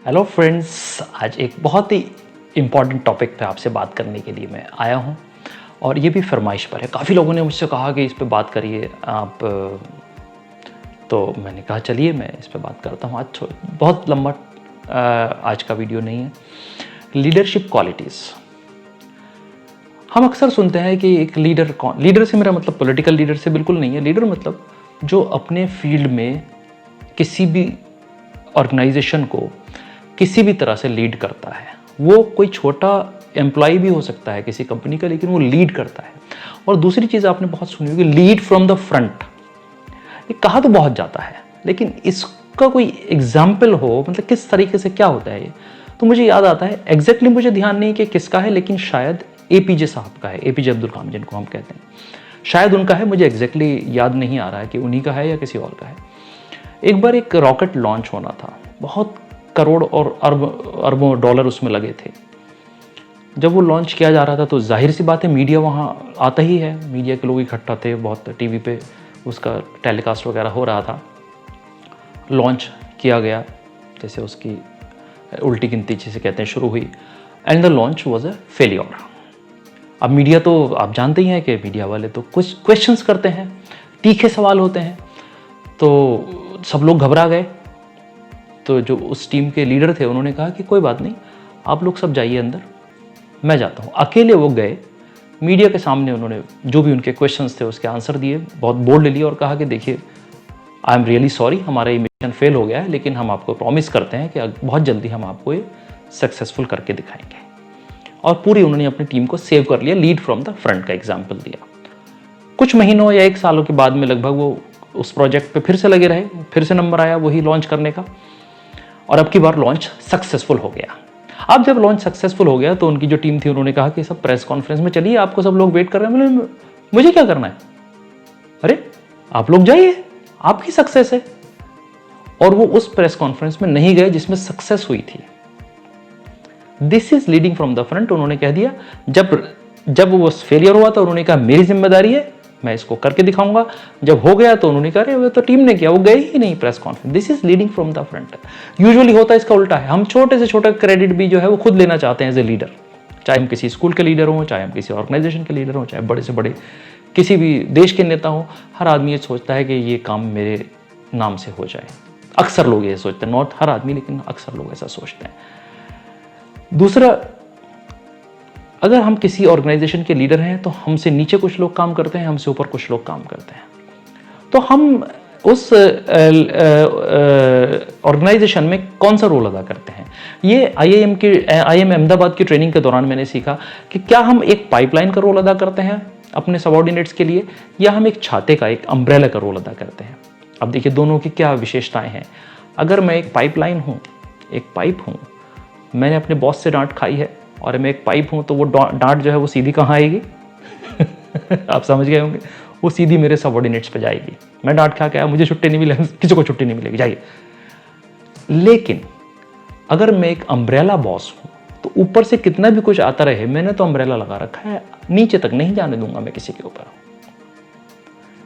Hello friends, आज एक बहुत ही इम्पॉर्टेंट टॉपिक पे आपसे बात करने के लिए मैं आया हूँ और ये भी फरमाइश पर है। काफ़ी लोगों ने मुझसे कहा कि इस पे बात करिए आप, तो मैंने कहा चलिए मैं इस पे बात करता हूँ। आज बहुत लंबा आज का वीडियो नहीं है। Leadership qualities. हम अक्सर सुनते हैं कि एक लीडर से मेरा मतलब पॉलिटिकल लीडर से बिल्कुल नहीं है। लीडर मतलब जो अपने फील्ड में किसी भी ऑर्गेनाइजेशन को किसी भी तरह से लीड करता है। वो कोई छोटा एम्प्लॉय भी हो सकता है किसी कंपनी का, लेकिन वो लीड करता है। और दूसरी चीज़ आपने बहुत सुनी होगी, लीड फ्रॉम द फ्रंट। ये कहा तो बहुत जाता है, लेकिन इसका कोई एग्जाम्पल हो, मतलब किस तरीके से क्या होता है ये, तो मुझे याद आता है। एग्जैक्टली मुझे ध्यान नहीं कि किसका है, लेकिन शायद एपीजे साहब का है, एपीजे अब्दुल कलाम जिनको हम कहते हैं, शायद उनका है। मुझे एग्जैक्टली याद नहीं आ रहा है कि उन्हीं का है या किसी और का है। एक बार एक रॉकेट लॉन्च होना था, बहुत करोड़ और अरबों डॉलर उसमें लगे थे। जब वो लॉन्च किया जा रहा था तो जाहिर सी बात है मीडिया वहाँ आता ही है, मीडिया के लोग इकट्ठा थे, बहुत टीवी पे उसका टेलीकास्ट वगैरह हो रहा था। लॉन्च किया गया, जैसे उसकी उल्टी गिनती जिसे कहते हैं शुरू हुई, and the launch was a failure. अब मीडिया तो आप जानते ही हैं कि मीडिया वाले तो कुछ क्वेश्चंस करते हैं, तीखे सवाल होते हैं, तो सब लोग घबरा गए। तो जो उस टीम के लीडर थे उन्होंने कहा कि कोई बात नहीं, आप लोग सब जाइए अंदर, मैं जाता हूँ। अकेले वो गए, मीडिया के सामने उन्होंने जो भी उनके क्वेश्चंस थे उसके आंसर दिए, बहुत बोल्ड लिए और कहा कि देखिए, आई एम रियली सॉरी, हमारा ये मिशन फेल हो गया है, लेकिन हम आपको प्रॉमिस करते हैं कि बहुत जल्दी हम आपको ये सक्सेसफुल करके दिखाएंगे। और पूरी उन्होंने अपनी टीम को सेव कर लिया, लीड फ्रॉम द फ्रंट का एग्जाम्पल दिया। कुछ महीनों या एक सालों के बाद में लगभग वो उस प्रोजेक्ट पे फिर से लगे रहे, फिर से नंबर आया वही लॉन्च करने का, और अब की बार लॉन्च सक्सेसफुल हो गया। अब जब लॉन्च सक्सेसफुल हो गया तो उनकी जो टीम थी उन्होंने कहा कि सब प्रेस कॉन्फ्रेंस में चलिए, आपको सब लोग वेट कर रहे हैं। मुझे क्या करना है? अरे आप लोग जाइए, आपकी सक्सेस है। और वो उस प्रेस कॉन्फ्रेंस में नहीं गए जिसमें सक्सेस हुई थी। This is leading from the front. उन्होंने कह दिया, जब वो फेलियर हुआ तो उन्होंने कहा मेरी जिम्मेदारी है, मैं इसको करके दिखाऊंगा। जब हो गया तो उन्होंने कहा वो तो टीम ने किया, वो गए ही नहीं press conference. This is leading from the front. Usually होता है इसका उल्टा है, हम छोटे से छोटा क्रेडिट भी जो है वो खुद लेना चाहते हैं एज ए लीडर, चाहे हम किसी स्कूल के लीडर हों, चाहे हम किसी ऑर्गेनाइजेशन के लीडर हों, चाहे बड़े से बड़े किसी भी देश के नेता हों। हर आदमी ये सोचता है कि ये काम मेरे नाम से हो जाए। अक्सर लोग ये सोचते हैं, नॉट हर आदमी, लेकिन अक्सर लोग ऐसा सोचते हैं। दूसरा, अगर हम किसी ऑर्गेनाइजेशन के लीडर हैं तो हमसे नीचे कुछ लोग काम करते हैं, हमसे ऊपर कुछ लोग काम करते हैं। तो हम उस ऑर्गेनाइजेशन में कौन सा रोल अदा करते हैं? ये आईआईएम अहमदाबाद की ट्रेनिंग के दौरान मैंने सीखा कि क्या हम एक पाइपलाइन का रोल अदा करते हैं अपने सबऑर्डिनेट्स के लिए, या हम एक छाते का, एक अम्ब्रेला का रोल अदा करते हैं। अब देखिए दोनों की क्या विशेषताएं हैं। अगर मैं एक पाइपलाइन हूँ, एक पाइप हूँ, मैंने अपने बॉस से डांट खाई है, और मैं एक पाइप हूं, तो वो डांट जो है वो सीधी कहाँ आएगी? आप समझ गए होंगे, वो सीधी मेरे सबऑर्डिनेट्स पे जाएगी। मैं डांट खा के आया, मुझे छुट्टी नहीं मिलेगी, किसी को छुट्टी नहीं मिलेगी, जाइए। लेकिन अगर मैं एक अम्ब्रेला बॉस हूं तो ऊपर से कितना भी कुछ आता रहे, मैंने तो अम्ब्रेला लगा रखा है, नीचे तक नहीं जाने दूंगा मैं किसी के ऊपर।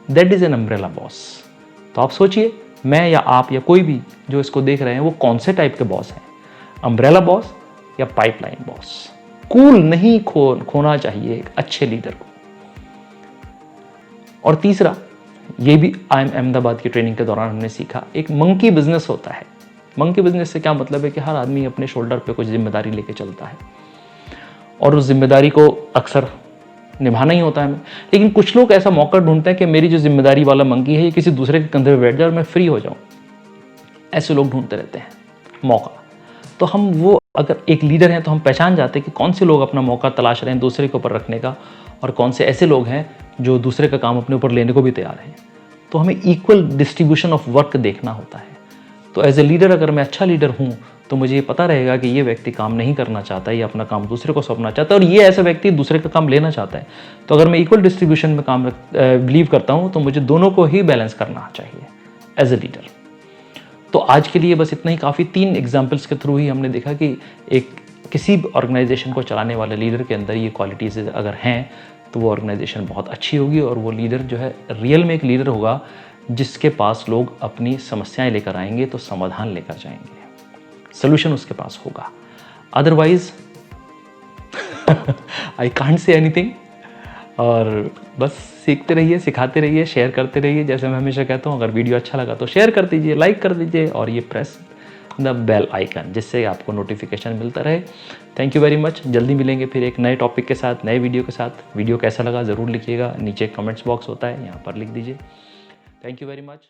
That is an umbrella boss. तो आप सोचिए, मैं या आप या कोई भी जो इसको देख रहे हैं वो कौन से टाइप के बॉस हैं, अम्ब्रेला बॉस या पाइपलाइन बॉस? कूल नहीं खोना चाहिए एक अच्छे लीडर को। और तीसरा, ये भी आईआईएम अहमदाबाद की ट्रेनिंग के दौरान हमने सीखा, एक मंकी बिजनेस होता है। मंकी बिजनेस से क्या मतलब है कि हर आदमी अपने शोल्डर पे कुछ जिम्मेदारी लेके चलता है, और उस जिम्मेदारी को अक्सर निभाना ही होता है हमें। लेकिन कुछ लोग ऐसा मौका ढूंढते हैं कि मेरी जो जिम्मेदारी वाला मंकी है ये किसी दूसरे के कंधे पे बैठ जाए और मैं फ्री हो जाऊं। ऐसे लोग ढूंढते रहते हैं मौका। तो हम वो, अगर एक लीडर हैं तो हम पहचान जाते हैं कि कौन से लोग अपना मौका तलाश रहे हैं दूसरे के ऊपर रखने का, और कौन से ऐसे लोग हैं जो दूसरे का काम अपने ऊपर लेने को भी तैयार हैं। तो हमें इक्वल डिस्ट्रीब्यूशन ऑफ वर्क देखना होता है। तो एज ए लीडर, अगर मैं अच्छा लीडर हूँ तो मुझे ये पता रहेगा कि ये व्यक्ति काम नहीं करना चाहता है, ये अपना काम दूसरे को सौंपना चाहता है, और ये ऐसा व्यक्ति दूसरे का काम लेना चाहता है। तो अगर मैं इक्वल डिस्ट्रीब्यूशन में काम बिलीव करता हूँ तो मुझे दोनों को ही बैलेंस करना चाहिए एज ए लीडर। तो आज के लिए बस इतना ही काफ़ी। 3 एग्जाम्पल्स के थ्रू ही हमने देखा कि एक किसी भी ऑर्गेनाइजेशन को चलाने वाले लीडर के अंदर ये क्वालिटीज़ अगर हैं तो वो ऑर्गेनाइजेशन बहुत अच्छी होगी, और वो लीडर जो है रियल में एक लीडर होगा जिसके पास लोग अपनी समस्याएं लेकर आएंगे तो समाधान लेकर जाएंगे। सोल्यूशन उसके पास होगा। Otherwise I can't say anything. और बस सीखते रहिए, सिखाते रहिए, शेयर करते रहिए। जैसे मैं हमेशा कहता हूँ, अगर वीडियो अच्छा लगा तो शेयर कर दीजिए, लाइक कर दीजिए और ये प्रेस द बेल आइकन, जिससे आपको नोटिफिकेशन मिलता रहे। Thank you very much. जल्दी मिलेंगे फिर एक नए टॉपिक के साथ, नए वीडियो के साथ। वीडियो कैसा लगा ज़रूर लिखिएगा, नीचे कमेंट्स बॉक्स होता है, यहाँ पर लिख दीजिए। Thank you very much.